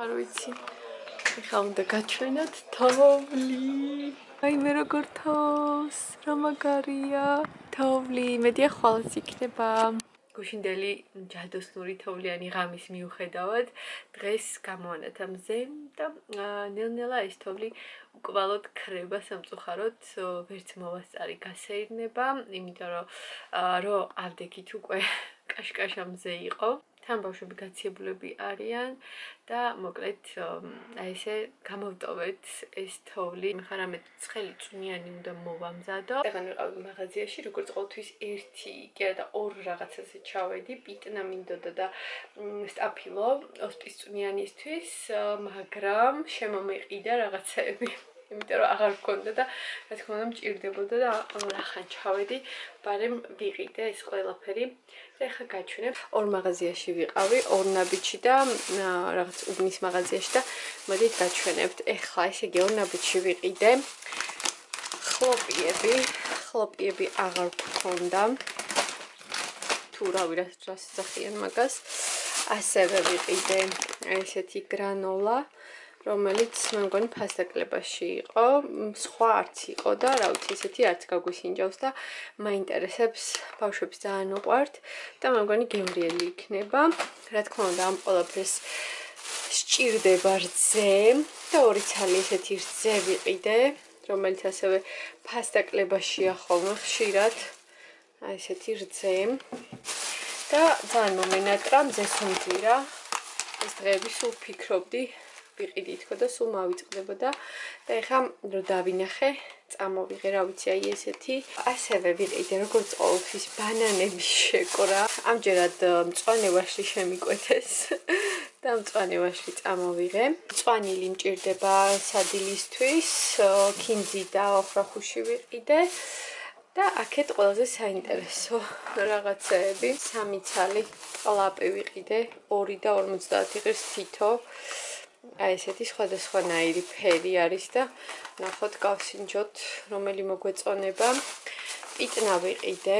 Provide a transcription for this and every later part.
არ ვიცი. ეხლა უნდა გაჩვენოთ თოვლი. აი მე როგორ თავს, რა მაგარია. თოვლი, მედია ხვალს იქნება. გუშინდელი ჯადოსნური თოვლიანი ღამის მიუხედავად, დღეს გამოვანათა მზე და ნელ-ნელა ეს თოვლი უკვალოდ ქრება სამწუხაროდ, ვერც მოვასწარი გასეირნება, იმიტომ რომ ავდექით უკვე კაშკაშა მზე იყო. თან ბავშვები გაციებულები არიან და მოკლედ აი ესე გამოვტოვეთ ეს თოვლი. ხარ რამე ცხელი წვნიანი უნდა მოვამზადო. ეგან ვიყავი მაღაზიაში, როგორც ყოველთვის ერთი კი არა და ორ რაღაცაზე ჩავედი, პიტნა მინდოდა და სტაფილო ოსპის წვნიანისთვის, მაგრამ შემომეყიდა რაღაცები. იმიტომ რომ აღარ მქონდა და რა თქმა უნდა მჭირდებოდა და ახან ჩავედი, ბარემ ვიყიდე ეს ყველაფერი. და ეხლა გაჩვენებ. ორ მაღაზიაში ვიყავი, ორ ნაბიჯში და რაღაც უბნის მაღაზიაში და მოდით გაჩვენებთ. ეხლა ესე იგი ორ ნაბიჯში ვიყიდე. ხლოპიები აღარ გქონდა. თუ რავი რა სახიან მაგას. ასევე ვიყიდე ესეთი გრანოლა, რომელიც მე მგონი ფასდაკლებაში იყო, სხვა არც იყო და რა ვიცი ესეთი არც გაგვისინჯავს და მაინტერესებს, ბავშვებს ძალიან უყვართ და მე მგონი გემრიელი იქნება. რა თქმა უნდა ამ ყველაფერს სჭირდება რძე და ორი ცალი ესეთი რძე ვიყიდე, რომელიც ასევე ფასდაკლებაშია ხოლმე ხშირად. აი ესეთი რძე და ძალიან მომენატრა მზეს უმძირა. ეს დღეები სულ ფიქრობდი ვიყიდი თქო და სულ მავიწყდებოდა და ეხლა რომ დავინახე წამოვიღე რა ვიცი აი ესეთი. ასევე ვიყიდე როგორც ყოველთვის ბანანების შეკრა. ამჯერად მწვანე ვაშლი შემიკვეთეს და მწვანე ვაშლი წამოვიღე. მწვანილი მჭირდება სადილისთვის, ქინძი და ოხრახუში ვიყიდე. და აქეთ ყველაზე საინტერესო რაღაცეები. 3 ცალი ყლაპი ვიყიდე, 2 და 50 ღირს თითო. აი ესეთი სხვადასხვანაირი ფერი არის და ნახოთ გავსინჯოთ რომელი მოგვეწონება. პიტნა ვიყიდე.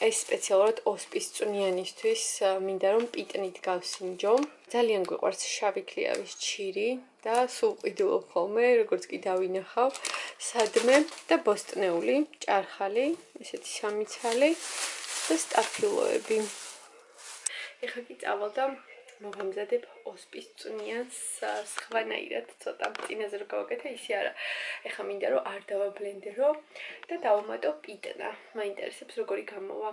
ეს სპეციალურად ოსპის წვნიანისთვის მინდა რომ პიტნით გავსინჯო. ძალიან გვიყვარს შავი ქლიავის ჩირი და სულ ყიდულობ ხოლმე, როგორც კი დავინახავ სადმე და ბოსტნეული, ჭარხალი, ესეთი 3 ცალი და სტაფილოები. ეხლა კი წავალ და მოვამზადებ ოსპის წვნიანს სხვანაირად, ცოტა წინაზე რო გავაკეთე, ისე არა. ეხლა მინდა რომ არ დავაბლენდერო და დავამატო პიტნა. მაინტერესებს როგორი გამოვა.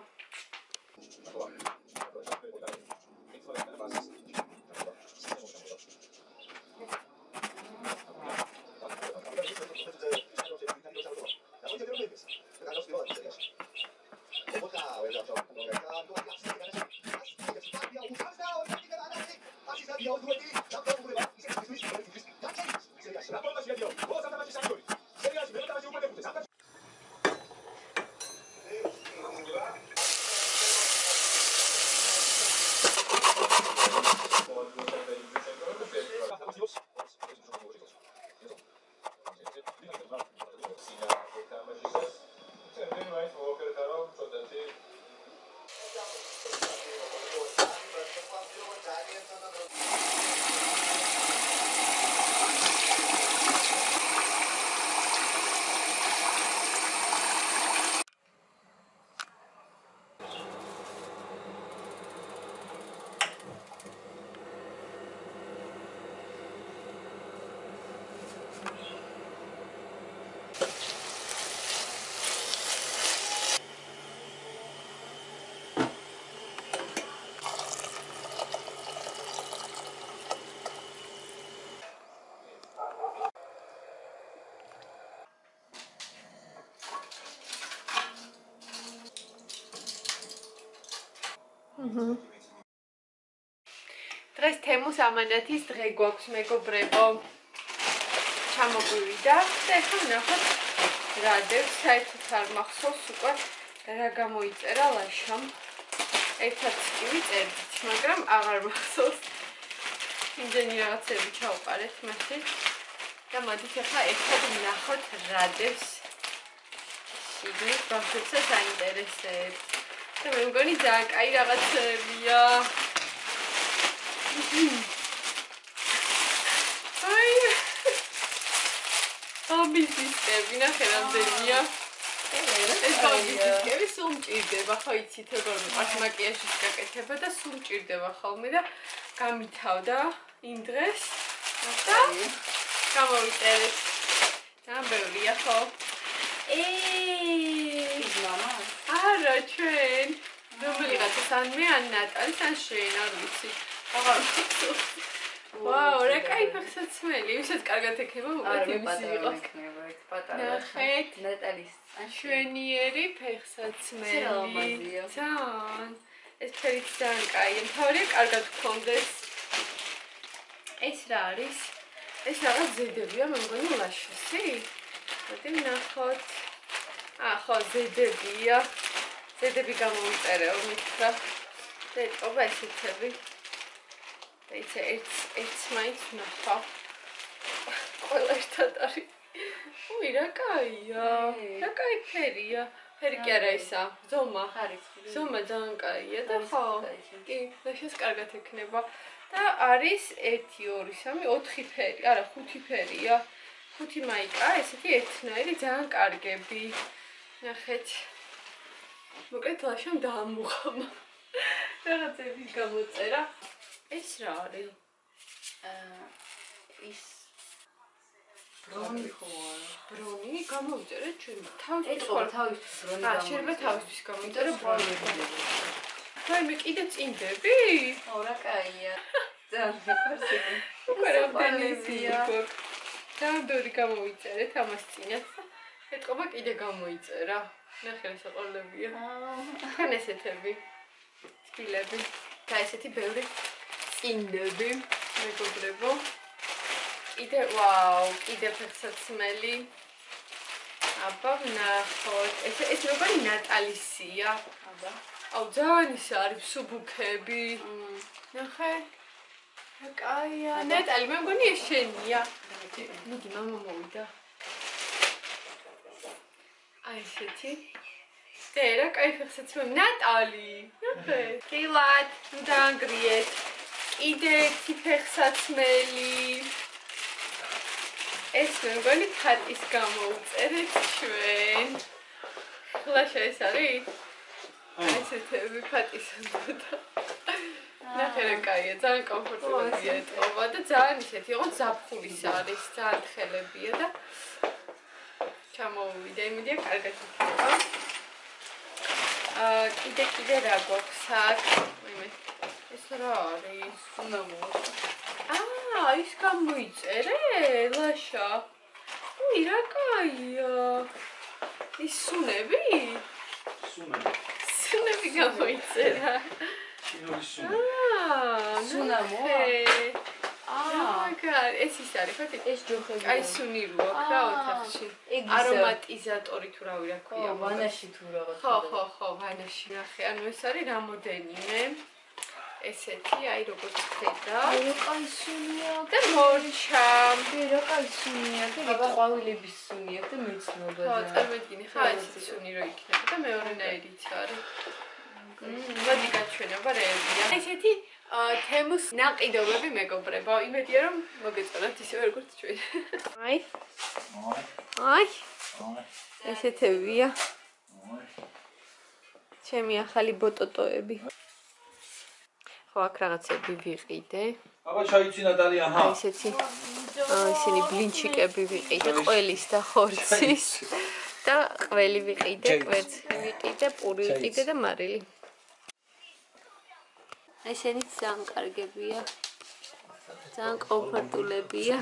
დღეს თემუს ამანათის დღე გვაქვს მეგობრებო. ჩამოგვივიდა და ეხლა ნახოთ რა დევს, საერთოდ არ მახსოვს უკვე რა გამოიწერა ლაშამ. ერთად კი ვიწერდით, მაგრამ აღარ მახსოვს. იმდენი რაღაცები ჩავყარეთ მაშე და მოდით ეხლა ერთად ნახოთ რა დევს. შიგნით ბავშვებსაც აინტერესებს. და მე მგონი ძალიან კაი რაღაცებია. ბიზნესები ნახე რამდენია. ეს ბიზნესები სულ მჭირდება, ხო იცით როგორ მიყვარს მაკიაჟის გაკეთება და სულ მჭირდება ხოლმე და გამითავდა იმ დღეს და გამოვიწერეთ. ძალიან ბევრია ხო? მამა? არა ჩვენ. რომელიღაც ან მე ან ნატალის ან შენ არ ვიცი. აღარ ვიცი. ვაუ, რა кайფ ფეხსაცმელი. ვისაც კარგად ექნება, უკეთ იმისი იყო. ნახეთ. ნატალის შვენიერი ფეხსაცმელი. ძალიან. ეს ფერიც ძალიან კაია. თავია კარგად გქონდეს. ეს რა არის? ეს რაღაც ზედებია, მე მგონი ლაშოსი. მოდი ვნახოთ. ხო, ზედებია. ზედები გამოვიწერე ომიქრა. და ეტყობა ესეთები. და იცი ერთს მაინც ვნახვა. ყველა ერთად არის. უი, რა კაია. რა კაი ფერია. ფერი კი არა ისა, ზომა. ზომა ძალიან კაია და ხო. კი, ლაშოს კარგად ექნება. და არის 1 2 3 4 ფერი, არა 5 ფერია. 5 მაიკა, ესეთი ერთნაირი ძალიან კარგები. ნახეთ. მოკლედ ლაშამ დაამუღამა. რაღაცების გამოწერა. ეს რა არის? ის ბრონი ხო არა? ბრონი გამოვიწერეთ ჩვენ. თავისთვის ბრონი გამოვიწერე. შეიძლება თავისთვის გამოვიწერე ბრონი. ვაი, მე კიდე წინდები? რა კაია. ძალიან მიყვარს იგი. უკვე რამდენია? ძალიან ბევრი გამოვიწერეთ ამას წინაც. ეტყობა კიდე გამოიწერა. ნახე რა საყოლებია. თან ესეთები. სპილები. და ესეთი ბევრი წინდები. მეგობრებო. კიდე ვაუ, კიდე ფეხსაცმელი. აბა ვნახოთ. ეს როგორი ნატალისია. აბა. აუ ძალიან ის არის სუბუქები. ნახე. რა კაია. ნატალი, მე მგონი ეს შენია. მიდი მამა მოვიდა. აი ესეთი. და რა კაი ფეხსაცმელი. ნატალი. ნახე. გილად, დაანგრიეთ. კიდე ერთი ფეხსაცმელი. ეს მე მგონი ფატის გამოვწერეთ ჩვენ. ლაშა ეს არის? ესეთები ფატისადოდა. ნახე რა კაია, ძალიან კომფორტებელია ეტყობა და ძალიან ისეთი იყო ზაფხულის არის, ძალიან თხელებია და ჩამოვიდა, იმედია კარგად იქნება. კიდე რა გვაქვს აქ? ეს რა არის? უნდა მოვიდა. ის გამოიწერე, ლაშა. უი, რა კაია. ის სუნები? სუნები გამოიწერა. ჩინური სუნები. სუნამო? ეს ის არის, ხო? ეს ჯოხები. აი სუნი რო აქვს რა ოთახში. არომატიზატორი თუ რავი რა ქვია. ვანაში თუ რაღაც. ხო, ვანაში ნახე. ანუ ეს არის რამოდენიმე. ესეთი, აი როგორც ხედავ. აი კაი სუნია. და მორჩა. რა კაი სუნია. და ყვავილების სუნია და მეცნობა. ხო, წარმოგიდგენი, ხა ესეთი სუნი რო იქნება და მეორენაირიც არის. მოდი გაჩვენება რეებია. ესეთი თემუს ნაყიდობები მეგობრებო. იმედია რომ მოგეწონათ ისევე როგორც ჩვენ. აი. ესეთებია. ჩემი ახალი ბოტოტოები. ხო, აქ რაღაცები ვიყიდე. აბა ჩაიცი ნატალი, აჰა. ესეთი ისინი ბლინჩიკები ვიყიდე, ყველის და ხორცის და ყველი ვიყიდე, კვერცხი ვიყიდე, პური ვიყიდე და მარილი. ესენიც ძალიან კარგებია. ძალიან კომფორტულებია.